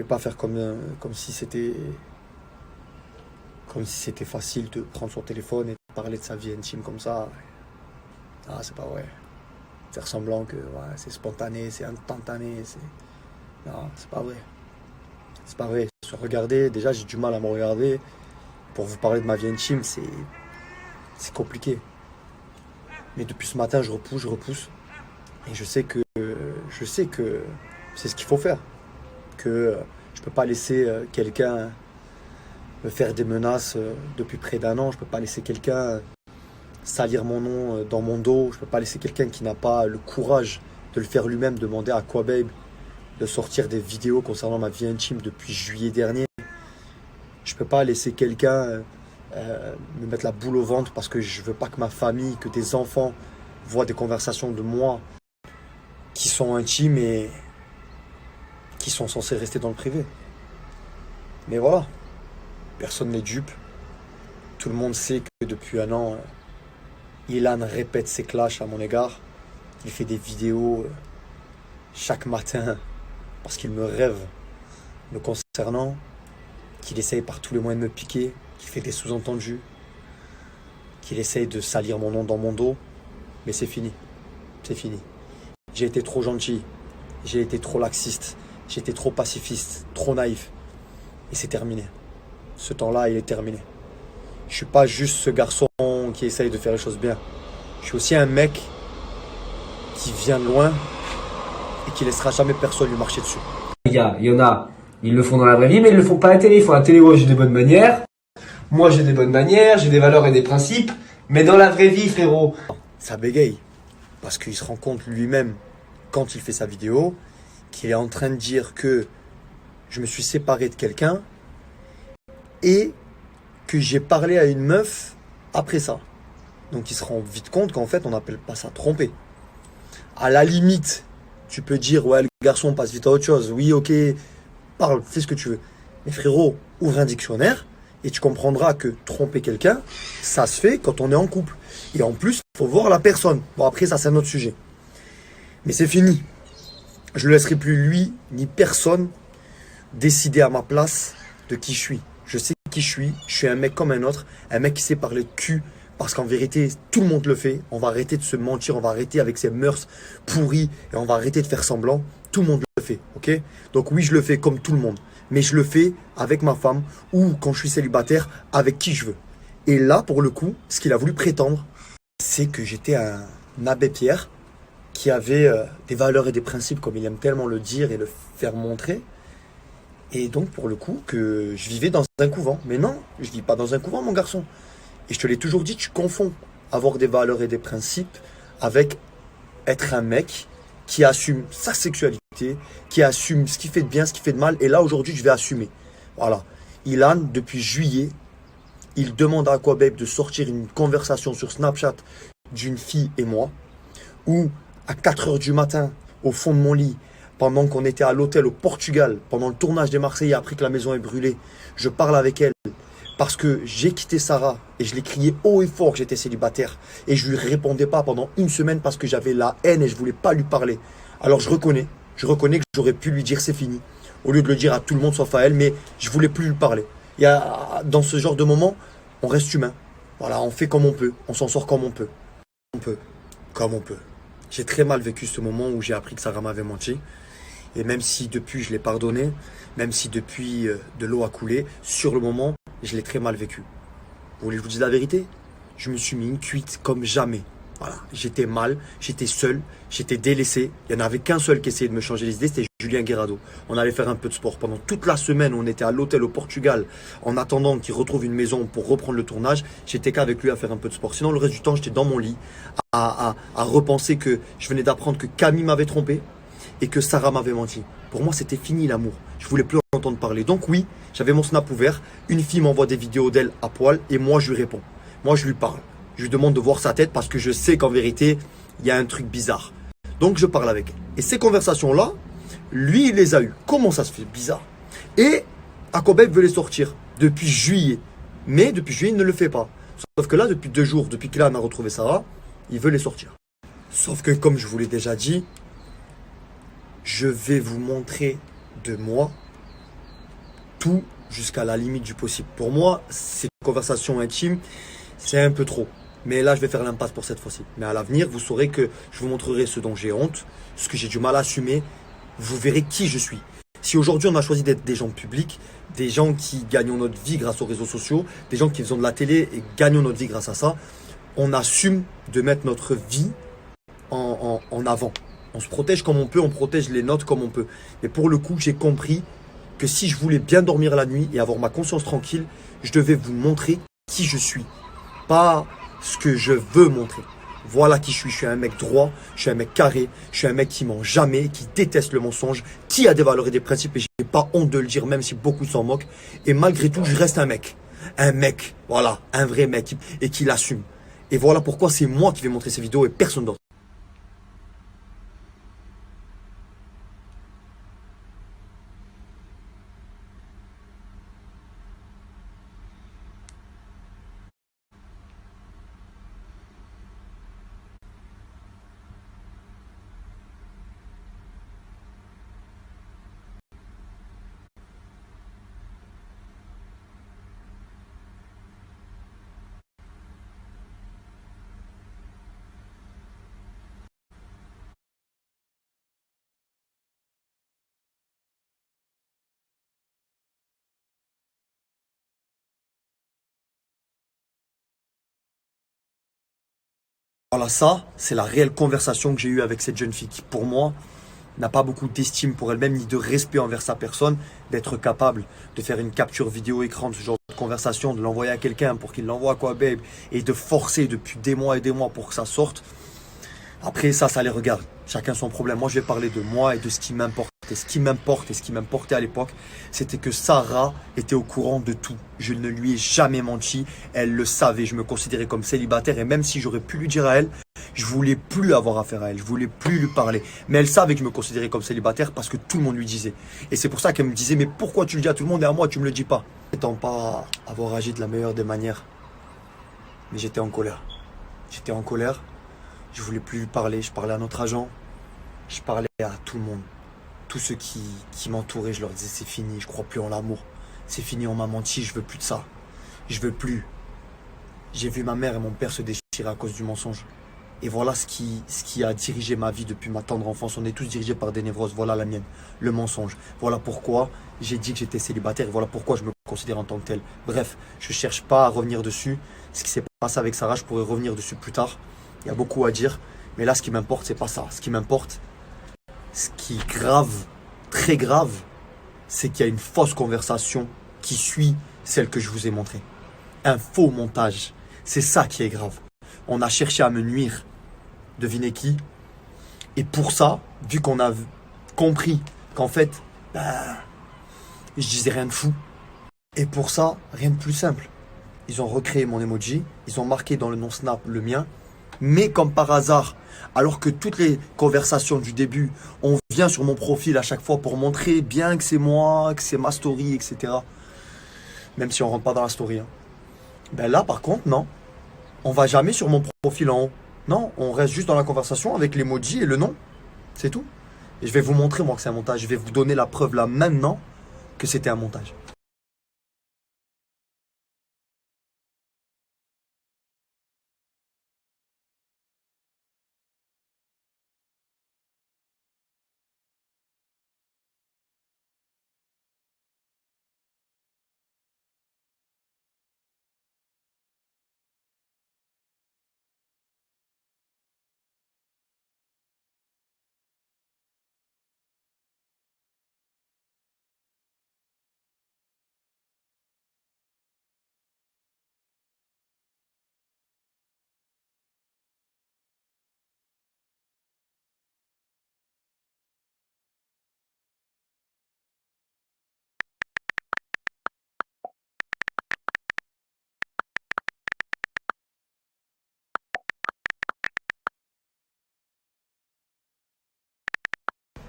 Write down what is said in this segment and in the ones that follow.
vais pas faire comme si c'était facile de prendre son téléphone et de parler de sa vie intime comme ça. Ah, c'est pas vrai. Faire semblant que ouais, c'est spontané, c'est instantané. Non, c'est pas vrai. C'est pas vrai. Se regarder, déjà j'ai du mal à me regarder. Pour vous parler de ma vie intime, c'est compliqué. Mais depuis ce matin, je repousse. Et je sais que c'est ce qu'il faut faire. Que je peux pas laisser quelqu'un me faire des menaces depuis près d'un an. Je peux pas laisser quelqu'un salir mon nom dans mon dos. Je peux pas laisser quelqu'un qui n'a pas le courage de le faire lui-même demander à Aquababe de sortir des vidéos concernant ma vie intime depuis juillet dernier. Je peux pas laisser quelqu'un me mettre la boule au ventre parce que je veux pas que ma famille, que des enfants voient des conversations de moi qui sont intimes et qui sont censées rester dans le privé. Mais voilà, personne n'est dupe. Tout le monde sait que depuis un an, Ilan répète ses clashs à mon égard. Il fait des vidéos chaque matin parce qu'il me rêve me concernant, qu'il essaye par tous les moyens de me piquer, qu'il fait des sous-entendus, qu'il essaye de salir mon nom dans mon dos. Mais c'est fini. C'est fini. J'ai été trop gentil, j'ai été trop laxiste, j'ai été trop pacifiste, trop naïf. Et c'est terminé. Ce temps-là, il est terminé. Je suis pas juste ce garçon qui essaye de faire les choses bien. Je suis aussi un mec qui vient de loin et qui laissera jamais personne lui marcher dessus. Les gars, il y en a, ils le font dans la vraie vie, mais ils le font pas à la télé. Ils font à la télé, ouais, j'ai des bonnes manières. Moi, j'ai des bonnes manières, j'ai des valeurs et des principes. Mais dans la vraie vie, frérot, Ça bégaye. Parce qu'il se rend compte lui-même, quand il fait sa vidéo, qu'il est en train de dire que je me suis séparé de quelqu'un et que j'ai parlé à une meuf après ça. Donc il se rend vite compte qu'en fait, on n'appelle pas ça tromper. À la limite, tu peux dire, ouais, le garçon passe vite à autre chose. Oui, ok, parle, fais ce que tu veux. Mais frérot, ouvre un dictionnaire et tu comprendras que tromper quelqu'un, ça se fait quand on est en couple. Et en plus, il faut voir la personne. Bon, après, ça, c'est un autre sujet. Mais c'est fini. Je ne laisserai plus lui, ni personne, décider à ma place de qui je suis. Je sais qui je suis un mec comme un autre, un mec qui sait parler de cul, parce qu'en vérité, tout le monde le fait. On va arrêter de se mentir, on va arrêter avec ces mœurs pourries, et on va arrêter de faire semblant. Tout le monde le fait, ok? Donc oui, je le fais comme tout le monde, mais je le fais avec ma femme, ou quand je suis célibataire, avec qui je veux. Et là, pour le coup, ce qu'il a voulu prétendre, c'est que j'étais un abbé Pierre, qui avait des valeurs et des principes, comme il aime tellement le dire et le faire montrer. Et donc, pour le coup, que je vivais dans un couvent. Mais non, je ne vis pas dans un couvent, mon garçon. Et je te l'ai toujours dit, tu confonds avoir des valeurs et des principes avec être un mec qui assume sa sexualité, qui assume ce qui fait de bien, ce qui fait de mal. Et là, aujourd'hui, je vais assumer. Voilà. Ilan, depuis juillet, il demande à Aquababe de sortir une conversation sur Snapchat d'une fille et moi, où à 4 h du matin, au fond de mon lit, pendant qu'on était à l'hôtel au Portugal, pendant le tournage des Marseillais, après que la maison est brûlée, je parle avec elle parce que j'ai quitté Sarah et je l'ai crié haut et fort que j'étais célibataire et je lui répondais pas pendant une semaine parce que j'avais la haine et je voulais pas lui parler. Alors je reconnais que j'aurais pu lui dire c'est fini, au lieu de le dire à tout le monde sauf à elle, mais je voulais plus lui parler. Dans ce genre de moment, on reste humain. Voilà, on fait comme on peut, on s'en sort comme on peut. Comme on peut. J'ai très mal vécu ce moment où j'ai appris que Sarah m'avait menti. Et même si depuis je l'ai pardonné, même si depuis de l'eau a coulé, sur le moment, je l'ai très mal vécu. Vous voulez que je vous dise la vérité? Je me suis mis une cuite comme jamais. Voilà, j'étais mal, j'étais seul, j'étais délaissé. Il n'y en avait qu'un seul qui essayait de me changer les idées, c'était Julien Guerrado. On allait faire un peu de sport. Pendant toute la semaine, on était à l'hôtel au Portugal, en attendant qu'il retrouve une maison pour reprendre le tournage. J'étais qu'avec lui à faire un peu de sport. Sinon, le reste du temps, j'étais dans mon lit, à repenser que je venais d'apprendre que Camille m'avait trompé et que Sarah m'avait menti. Pour moi, c'était fini l'amour. Je voulais plus en entendre parler. Donc oui, j'avais mon Snap ouvert. Une fille m'envoie des vidéos d'elle à poil et moi, je lui réponds. Moi, je lui parle. Je lui demande de voir sa tête parce que je sais qu'en vérité, il y a un truc bizarre. Donc, je parle avec elle. Et ces conversations-là, lui, il les a eues. Comment ça se fait? Bizarre. Et Aquababe veut les sortir depuis juillet. Mais depuis juillet, il ne le fait pas. Sauf que là, depuis 2 jours, depuis qu'il a retrouvé Sarah, il veut les sortir. Sauf que, comme je vous l'ai déjà dit, je vais vous montrer de moi tout jusqu'à la limite du possible. Pour moi, ces conversations intimes, c'est un peu trop. Mais là, je vais faire l'impasse pour cette fois-ci. Mais à l'avenir, vous saurez que je vous montrerai ce dont j'ai honte, ce que j'ai du mal à assumer. Vous verrez qui je suis. Si aujourd'hui on a choisi d'être des gens publics, des gens qui gagnons notre vie grâce aux réseaux sociaux, des gens qui faisons de la télé et gagnons notre vie grâce à ça, on assume de mettre notre vie en avant. On se protège comme on peut, on protège les nôtres comme on peut. Mais pour le coup, j'ai compris que si je voulais bien dormir la nuit et avoir ma conscience tranquille, je devais vous montrer qui je suis, pas ce que je veux montrer. Voilà qui je suis. Je suis un mec droit, je suis un mec carré, je suis un mec qui ment jamais, qui déteste le mensonge, qui a des valeurs et des principes et j'ai pas honte de le dire même si beaucoup s'en moquent. Et malgré tout, je reste un mec. Un mec, voilà, un vrai mec et qui l'assume. Et voilà pourquoi c'est moi qui vais montrer ces vidéos et personne d'autre. Voilà, ça, c'est la réelle conversation que j'ai eue avec cette jeune fille qui, pour moi, n'a pas beaucoup d'estime pour elle-même ni de respect envers sa personne, d'être capable de faire une capture vidéo écran de ce genre de conversation, de l'envoyer à quelqu'un pour qu'il l'envoie à quoi, babe, et de forcer depuis des mois et des mois pour que ça sorte. Après, ça les regarde. Chacun son problème. Moi, je vais parler de moi et de ce qui m'importe. Et ce qui m'importe et ce qui m'importait à l'époque, c'était que Sarah était au courant de tout. Je ne lui ai jamais menti. Elle le savait. Je me considérais comme célibataire. Et même si j'aurais pu lui dire à elle, je voulais plus avoir affaire à elle. Je voulais plus lui parler. Mais elle savait que je me considérais comme célibataire parce que tout le monde lui disait. Et c'est pour ça qu'elle me disait, mais pourquoi tu le dis à tout le monde et à moi, tu me le dis pas? N'étant pas avoir agi de la meilleure des manières. Mais j'étais en colère. J'étais en colère. Je voulais plus lui parler, je parlais à notre agent, je parlais à tout le monde. Tous ceux qui m'entouraient, je leur disais c'est fini, je crois plus en l'amour. C'est fini, on m'a menti, je veux plus de ça. Je veux plus. J'ai vu ma mère et mon père se déchirer à cause du mensonge. Et voilà ce qui a dirigé ma vie depuis ma tendre enfance. On est tous dirigés par des névroses, voilà la mienne, le mensonge. Voilà pourquoi j'ai dit que j'étais célibataire et voilà pourquoi je me considère en tant que tel. Bref, je cherche pas à revenir dessus. Ce qui s'est passé avec Sarah, je pourrais revenir dessus plus tard. Il y a beaucoup à dire, mais là, ce qui m'importe, c'est pas ça. Ce qui m'importe, ce qui est grave, très grave, c'est qu'il y a une fausse conversation qui suit celle que je vous ai montrée. Un faux montage. C'est ça qui est grave. On a cherché à me nuire. Devinez qui? Et pour ça, vu qu'on a compris qu'en fait, je disais rien de fou. Et pour ça, rien de plus simple. Ils ont recréé mon emoji, ils ont marqué dans le nom Snap le mien. Mais comme par hasard, alors que toutes les conversations du début, on vient sur mon profil à chaque fois pour montrer bien que c'est moi, que c'est ma story, etc. Même si on rentre pas dans la story. Hein. Ben là, par contre, non. On va jamais sur mon profil en haut. Non, on reste juste dans la conversation avec l'emoji et le nom. C'est tout. Et je vais vous montrer, moi, que c'est un montage. Je vais vous donner la preuve là maintenant que c'était un montage.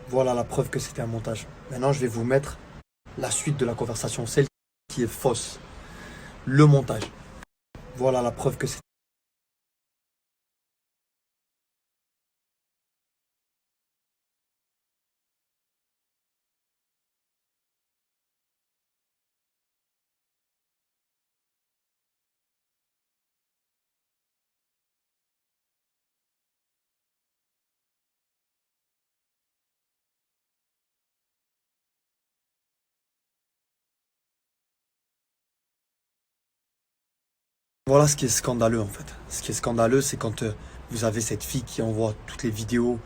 Voilà la preuve que c'était un montage. Maintenant, je vais vous mettre la suite de la conversation, celle qui est fausse. Le montage. Voilà la preuve que c'est Voilà ce qui est scandaleux en fait. Ce qui est scandaleux, c'est quand vous avez cette fille qui envoie toutes les vidéos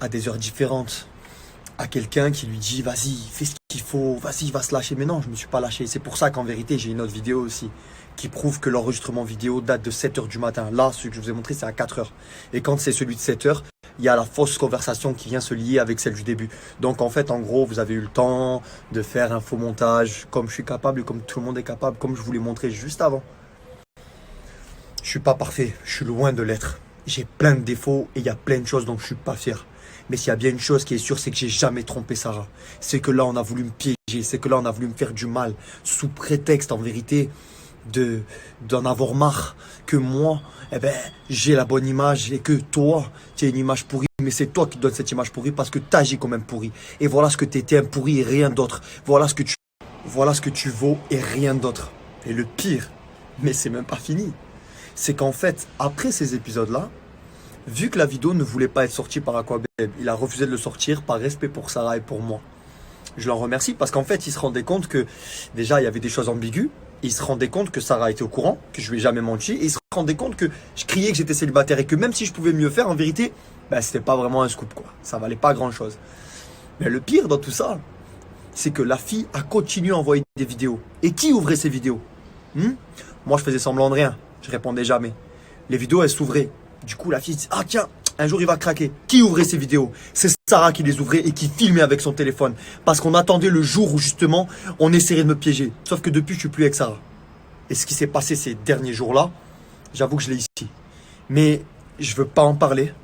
à des heures différentes à quelqu'un qui lui dit vas-y, fais ce qu'il faut, vas-y, il va se lâcher. Mais non, je me suis pas lâché. C'est pour ça qu'en vérité, j'ai une autre vidéo aussi qui prouve que l'enregistrement vidéo date de 7 heures du matin. Là, celui que je vous ai montré, c'est à 4 heures. Et quand c'est celui de 7 heures, il y a la fausse conversation qui vient se lier avec celle du début. Donc en fait, en gros, vous avez eu le temps de faire un faux montage comme je suis capable et comme tout le monde est capable, comme je vous l'ai montré juste avant. Je suis pas parfait, je suis loin de l'être. J'ai plein de défauts et il y a plein de choses dont je suis pas fier. Mais s'il y a bien une chose qui est sûre, c'est que j'ai jamais trompé Sarah. C'est que là, on a voulu me piéger, c'est que là, on a voulu me faire du mal, sous prétexte, en vérité, d'en avoir marre. Que moi, j'ai la bonne image et que toi, tu as une image pourrie. Mais c'est toi qui donnes cette image pourrie parce que tu agis comme un pourri. Et voilà ce que tu étais, un pourri et rien d'autre. Voilà ce que tu vaux et rien d'autre. Et le pire, mais c'est même pas fini, c'est qu'en fait, après ces épisodes-là, vu que la vidéo ne voulait pas être sortie par Aquabeb, il a refusé de le sortir par respect pour Sarah et pour moi. Je l'en remercie parce qu'en fait, il se rendait compte que déjà, il y avait des choses ambiguës. Il se rendait compte que Sarah était au courant, que je lui ai jamais menti. Et il se rendait compte que je criais que j'étais célibataire et que même si je pouvais mieux faire, en vérité, c'était pas vraiment un scoop, quoi. Ça valait pas grand-chose. Mais le pire dans tout ça, c'est que la fille a continué à envoyer des vidéos. Et qui ouvrait ces vidéos? Moi, je faisais semblant de rien. Je répondais jamais. Les vidéos, elles s'ouvraient. Du coup, la fille dit, ah tiens, un jour il va craquer. Qui ouvrait ces vidéos? C'est Sarah qui les ouvrait et qui filmait avec son téléphone. Parce qu'on attendait le jour où justement, on essaierait de me piéger. Sauf que depuis, je suis plus avec Sarah. Et ce qui s'est passé ces derniers jours-là, j'avoue que je l'ai ici. Mais je veux pas en parler.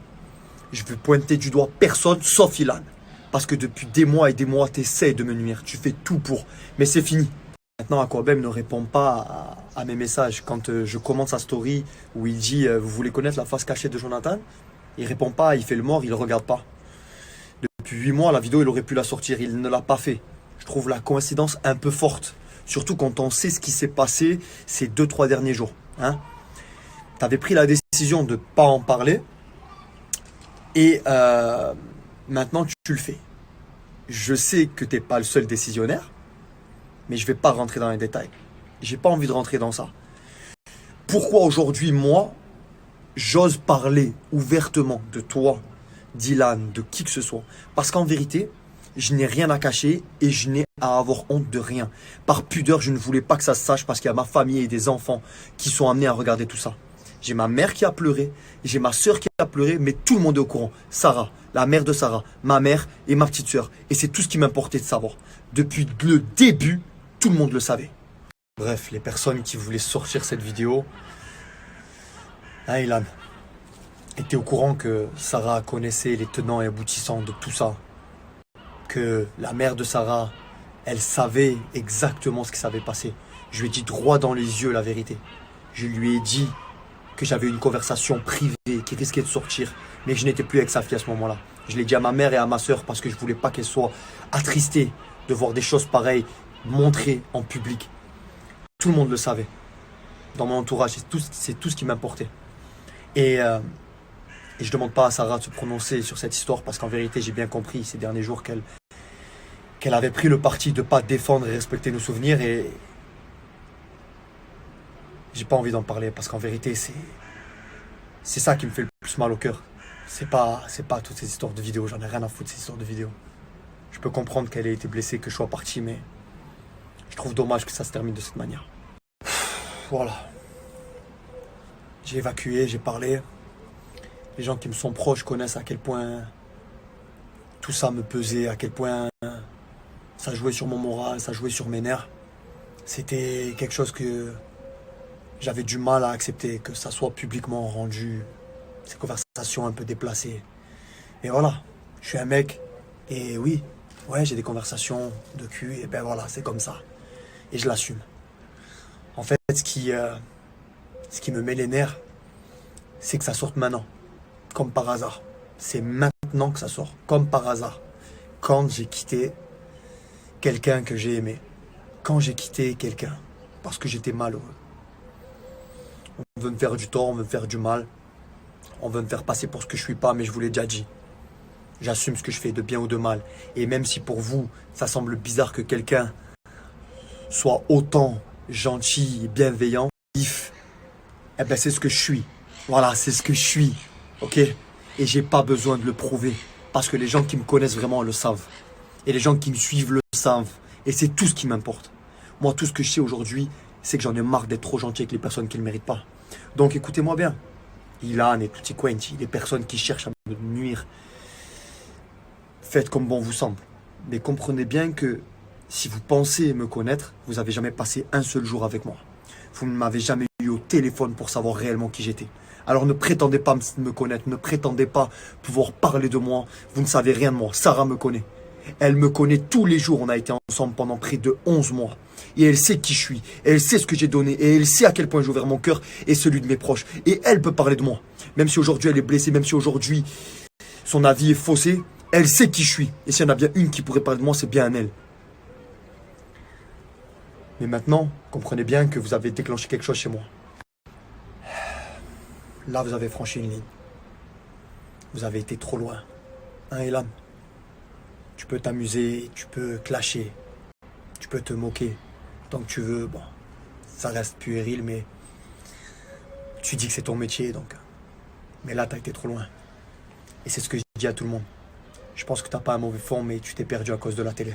Je veux pointer du doigt personne sauf Ilan. Parce que depuis des mois et des mois, tu essaies de me nuire. Tu fais tout pour. Mais c'est fini. Maintenant, Aquabeb ne répond pas à mes messages. Quand je commente sa story où il dit vous voulez connaître la face cachée de Jonathan, il répond pas, il fait le mort, il ne regarde pas. Depuis 8 mois, la vidéo, il aurait pu la sortir. Il ne l'a pas fait. Je trouve la coïncidence un peu forte. Surtout quand on sait ce qui s'est passé ces 2-3 derniers jours. Hein, tu avais pris la décision de ne pas en parler. Et maintenant, tu le fais. Je sais que tu n'es pas le seul décisionnaire. Mais je ne vais pas rentrer dans les détails. J'ai pas envie de rentrer dans ça. Pourquoi aujourd'hui, moi, j'ose parler ouvertement de toi, d'Ilan, de qui que ce soit? Parce qu'en vérité, je n'ai rien à cacher et je n'ai à avoir honte de rien. Par pudeur, je ne voulais pas que ça se sache parce qu'il y a ma famille et des enfants qui sont amenés à regarder tout ça. J'ai ma mère qui a pleuré, j'ai ma soeur qui a pleuré, mais tout le monde est au courant. Sarah, la mère de Sarah, ma mère et ma petite soeur. Et c'est tout ce qui m'importait de savoir. Depuis le début, tout le monde le savait. Bref, les personnes qui voulaient sortir cette vidéo, hein, Ilan, étaient au courant que Sarah connaissait les tenants et aboutissants de tout ça. Que la mère de Sarah, elle savait exactement ce qui s'avait passé. Je lui ai dit droit dans les yeux la vérité. Je lui ai dit que j'avais une conversation privée qui risquait de sortir, mais que je n'étais plus avec sa fille à ce moment-là. Je l'ai dit à ma mère et à ma soeur parce que je ne voulais pas qu'elle soit attristée de voir des choses pareilles montrées en public. Tout le monde le savait. Dans mon entourage, c'est tout ce qui m'importait. Et je ne demande pas à Sarah de se prononcer sur cette histoire parce qu'en vérité, j'ai bien compris ces derniers jours qu'elle avait pris le parti de ne pas défendre et respecter nos souvenirs. Et j'ai pas envie d'en parler parce qu'en vérité, c'est ça qui me fait le plus mal au cœur. C'est pas toutes ces histoires de vidéos. J'en ai rien à foutre de ces histoires de vidéos. Je peux comprendre qu'elle ait été blessée, que je sois parti, mais je trouve dommage que ça se termine de cette manière. Voilà. J'ai évacué, j'ai parlé. Les gens qui me sont proches connaissent à quel point tout ça me pesait, à quel point ça jouait sur mon moral, ça jouait sur mes nerfs. C'était quelque chose que j'avais du mal à accepter, que ça soit publiquement rendu, ces conversations un peu déplacées. Et voilà, je suis un mec, et oui, ouais, j'ai des conversations de cul, et ben voilà, c'est comme ça. Et je l'assume. En fait, ce qui me met les nerfs, c'est que ça sorte maintenant. Comme par hasard. C'est maintenant que ça sort. Comme par hasard. Quand j'ai quitté quelqu'un que j'ai aimé. Quand j'ai quitté quelqu'un. Parce que j'étais malheureux. On veut me faire du tort, on veut me faire du mal. On veut me faire passer pour ce que je suis pas, mais je vous l'ai déjà dit. J'assume ce que je fais de bien ou de mal. Et même si pour vous, ça semble bizarre que quelqu'un soit autant gentil et bienveillant, Eh ben, c'est ce que je suis. Voilà, c'est ce que je suis. Ok? Et j'ai pas besoin de le prouver. Parce que les gens qui me connaissent vraiment le savent. Et les gens qui me suivent le savent. Et c'est tout ce qui m'importe. Moi, tout ce que je sais aujourd'hui, c'est que j'en ai marre d'être trop gentil avec les personnes qui ne le méritent pas. Donc écoutez-moi bien. Ilan et tutti quanti, les personnes qui cherchent à me nuire, faites comme bon vous semble. Mais comprenez bien que si vous pensez me connaître, vous n'avez jamais passé un seul jour avec moi. Vous ne m'avez jamais eu au téléphone pour savoir réellement qui j'étais. Alors ne prétendez pas me connaître, ne prétendez pas pouvoir parler de moi. Vous ne savez rien de moi. Sarah me connaît. Elle me connaît tous les jours. On a été ensemble pendant près de 11 mois. Et elle sait qui je suis. Et elle sait ce que j'ai donné. Et elle sait à quel point j'ai ouvert mon cœur et celui de mes proches. Et elle peut parler de moi. Même si aujourd'hui elle est blessée, même si aujourd'hui son avis est faussé, elle sait qui je suis. Et s'il y en a bien une qui pourrait parler de moi, c'est bien elle. Mais maintenant, comprenez bien que vous avez déclenché quelque chose chez moi. Là, vous avez franchi une ligne. Vous avez été trop loin. Hein, Elan? Tu peux t'amuser, tu peux clasher, tu peux te moquer. Tant que tu veux, bon, ça reste puéril, mais tu dis que c'est ton métier, donc. Mais là, t'as été trop loin. Et c'est ce que je dis à tout le monde. Je pense que t'as pas un mauvais fond, mais tu t'es perdu à cause de la télé.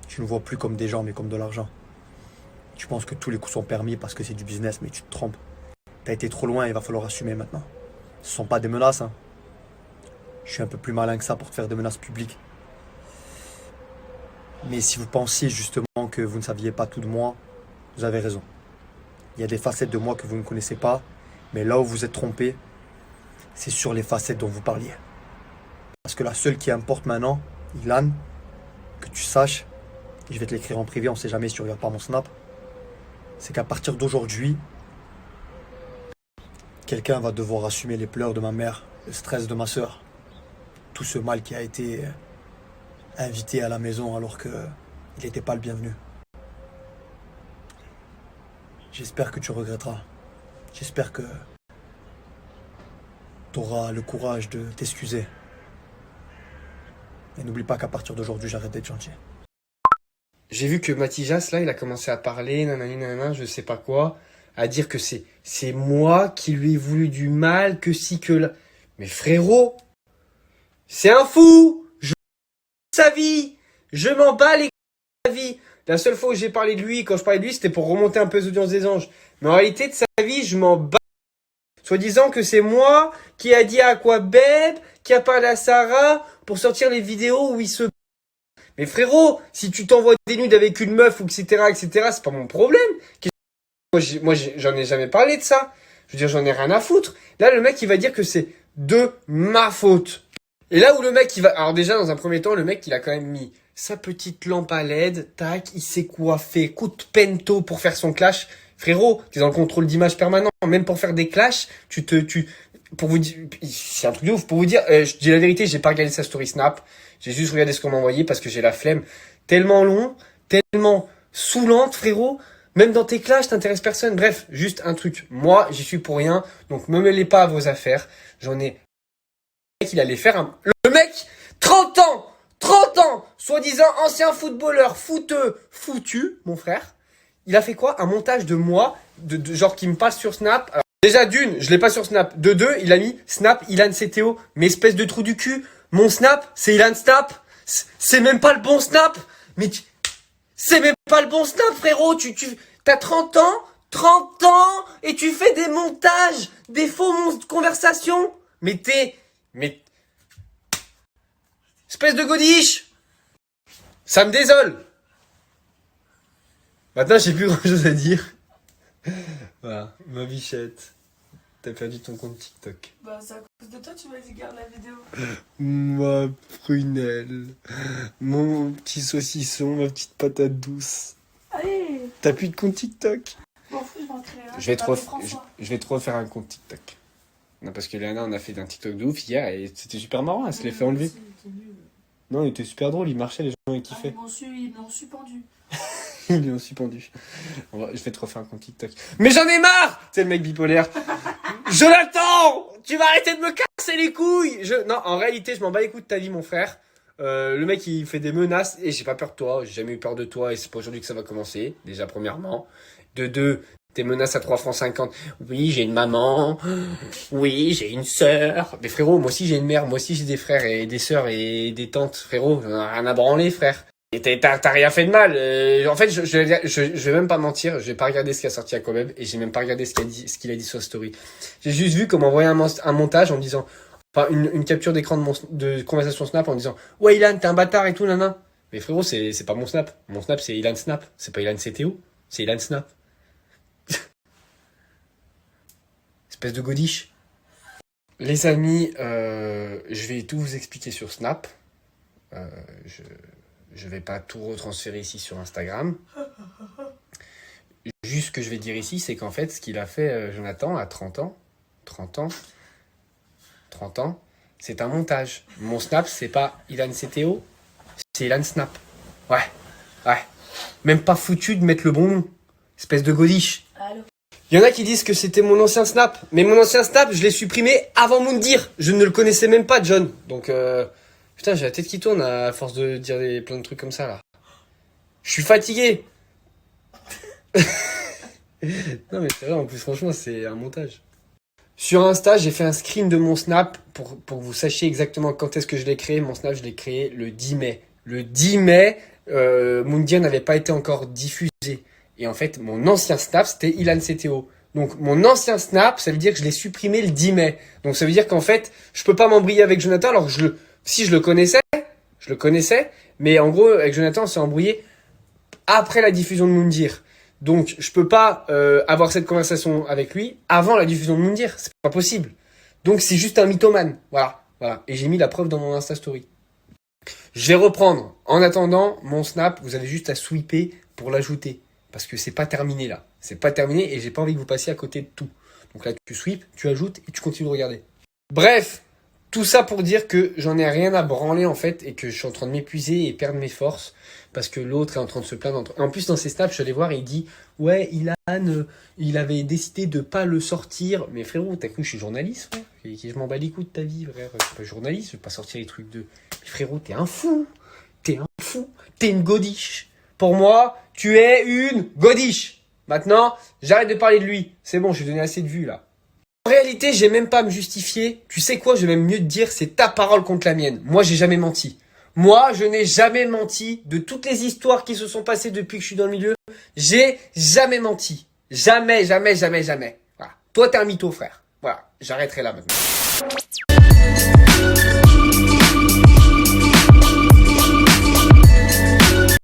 Tu ne vois plus comme des gens, mais comme de l'argent. Tu penses que tous les coups sont permis parce que c'est du business, mais tu te trompes. T'as été trop loin, il va falloir assumer maintenant. Ce ne sont pas des menaces, hein. Je suis un peu plus malin que ça pour te faire des menaces publiques. Mais si vous pensiez justement que vous ne saviez pas tout de moi, vous avez raison. Il y a des facettes de moi que vous ne connaissez pas, mais là où vous êtes trompé, c'est sur les facettes dont vous parliez. Parce que la seule qui importe maintenant, Ilan, que tu saches, et je vais te l'écrire en privé, on ne sait jamais si tu regardes pas mon snap, c'est qu'à partir d'aujourd'hui, quelqu'un va devoir assumer les pleurs de ma mère, le stress de ma soeur, tout ce mal qui a été invité à la maison alors qu'il n'était pas le bienvenu. J'espère que tu regretteras. J'espère que tu auras le courage de t'excuser. Et n'oublie pas qu'à partir d'aujourd'hui, j'arrête d'être gentil. J'ai vu que Matijas, là, il a commencé à parler, nanani, nanana, je sais pas quoi, à dire que c'est moi qui lui ai voulu du mal, que si, que là. Mais frérot, c'est un fou! Je sa vie! Je m'en bats les couilles de sa vie! La seule fois où j'ai parlé de lui, quand je parlais de lui, c'était pour remonter un peu les audiences des anges. Mais en réalité, de sa vie, je m'en bats. Soit disant que c'est moi qui a dit à Aquabeb, qui a parlé à Sarah, pour sortir les vidéos où il se... Mais frérot, si tu t'envoies des nudes avec une meuf, ou etc., c'est pas mon problème. Moi, j'en ai jamais parlé de ça. Je veux dire, j'en ai rien à foutre. Là, le mec, il va dire que c'est de ma faute. Et là où le mec, il va... Alors déjà, dans un premier temps, le mec, il a quand même mis sa petite lampe à LED, tac, il s'est coiffé, coup de pento pour faire son clash. Frérot, t'es dans le contrôle d'image permanent. Même pour faire des clashs, pour vous dire, c'est un truc de ouf. Pour vous dire, je dis la vérité, j'ai pas regardé sa story Snap. J'ai juste regardé ce qu'on m'a envoyé parce que j'ai la flemme. Tellement long, tellement saoulante, frérot. Même dans tes clashs, t'intéresses personne. Bref, juste un truc. Moi, j'y suis pour rien. Donc, me mêlez pas à vos affaires. J'en ai... Le mec, il allait faire un... Le mec, 30 ans, soi-disant ancien footballeur, foutu, mon frère. Il a fait quoi? Un montage de moi, de genre qui me passe sur Snap. Alors, déjà d'une, je l'ai pas sur Snap. De deux, il a mis Snap, Ilan CTO, mais espèce de trou du cul. Mon Snap, c'est Ilan Snap. C'est même pas le bon Snap. Mais c'est même pas le bon Snap, frérot. T'as 30 ans, et tu fais des montages, des faux conversations. Mais espèce de godiche. Ça me désole. Maintenant, j'ai plus grand chose à dire. Voilà, ma bichette. T'as perdu ton compte TikTok. Bah, c'est à cause de toi, tu m'as dit garde la vidéo. Ma prunelle. Mon petit saucisson, ma petite patate douce. Allez, T'as plus de compte TikTok? je m'en fous, je vais en créer un. Je vais François. te refaire un compte TikTok. Non, parce que Léana, on a fait un TikTok de ouf hier et c'était super marrant, elle se l'est fait enlever. Non, il était super drôle, il marchait, les gens ils kiffaient. Ils m'ont suspendu. Ils lui ont suspendu. Je vais te refaire un compte TikTok. Mais j'en ai marre! C'est le mec bipolaire. Jonathan! Tu vas arrêter de me casser les couilles! Non, en réalité, je m'en bats les couilles de ta vie, mon frère. Le mec, il fait des menaces et j'ai pas peur de toi. J'ai jamais eu peur de toi et c'est pas aujourd'hui que ça va commencer. Déjà, premièrement. De deux, Tes menaces à 3 francs 50. Oui, j'ai une maman. Oui, j'ai une sœur. Mais frérot, moi aussi j'ai une mère. Moi aussi j'ai des frères et des sœurs et des tantes. Frérot, j'en ai rien à branler, frère. Et t'as rien fait de mal. En fait, je vais même pas mentir. J'ai pas regardé ce qu'a sorti Aquabeb et j'ai même pas regardé ce qu'il a dit sur Story. J'ai juste vu comment envoyer un montage en me disant, enfin, une capture d'écran de conversation Snap en disant, ouais, Ilan, t'es un bâtard et tout, nana. Mais frérot, c'est pas mon Snap. Mon Snap, c'est Ilan Snap. C'est pas Ilan CTO. C'est Ilan Snap. Espèce de godiche. Les amis, je vais tout vous expliquer sur Snap. Je vais pas tout retransférer ici sur Instagram. Juste ce que je vais dire ici, c'est qu'en fait, ce qu'il a fait Jonathan à 30 ans, c'est un montage. Mon Snap, c'est pas Ilan CTO, c'est Ilan Snap. Ouais. Même pas foutu de mettre le bon nom. Espèce de godiche. Allô. Il y en a qui disent que c'était mon ancien Snap. Mais mon ancien Snap, je l'ai supprimé avant Moundir. Je ne le connaissais même pas, John. Donc, putain, j'ai la tête qui tourne à force de dire plein de trucs comme ça, là. Je suis fatigué. Non, mais c'est vrai, en plus, franchement, c'est un montage. Sur Insta, j'ai fait un screen de mon Snap pour que vous sachiez exactement quand est-ce que je l'ai créé. Mon Snap, je l'ai créé le 10 mai. Le 10 mai, Moundir n'avait pas été encore diffusé. Et en fait, mon ancien Snap, c'était Ilan CTO. Donc, mon ancien Snap, ça veut dire que je l'ai supprimé le 10 mai. Donc, ça veut dire qu'en fait, je peux pas m'embrouiller avec Jonathan, alors que si je le connaissais, mais en gros, avec Jonathan, on s'est embrouillé après la diffusion de Moundir. Donc, je peux pas avoir cette conversation avec lui avant la diffusion de Moundir. C'est pas possible. Donc, c'est juste un mythomane. Voilà. Et j'ai mis la preuve dans mon Insta Story. Je vais reprendre. En attendant, mon Snap, vous avez juste à sweeper pour l'ajouter. Parce que c'est pas terminé là. C'est pas terminé et j'ai pas envie que vous passiez à côté de tout. Donc là, tu sweeps, tu ajoutes et tu continues de regarder. Bref, tout ça pour dire que j'en ai rien à branler en fait et que je suis en train de m'épuiser et perdre mes forces parce que l'autre est en train de se plaindre. En plus, dans ses snaps, je suis allé voir et il dit « Ouais, Ilan, il avait décidé de pas le sortir. » Mais frérot, t'as cru que je suis journaliste, frère? Et je m'en bats les couilles de ta vie, frère. Je suis pas journaliste, je vais pas sortir les trucs de... Mais frérot, t'es un fou. T'es une godiche. Pour moi, tu es une godiche. Maintenant, j'arrête de parler de lui. C'est bon, j'ai donné assez de vues là. En réalité, j'ai même pas à me justifier. Tu sais quoi, je vais même mieux te dire, c'est ta parole contre la mienne. Moi, j'ai jamais menti. Moi, je n'ai jamais menti. De toutes les histoires qui se sont passées depuis que je suis dans le milieu, j'ai jamais menti. Jamais. Voilà. Toi, t'es un mytho, frère. Voilà, j'arrêterai là maintenant.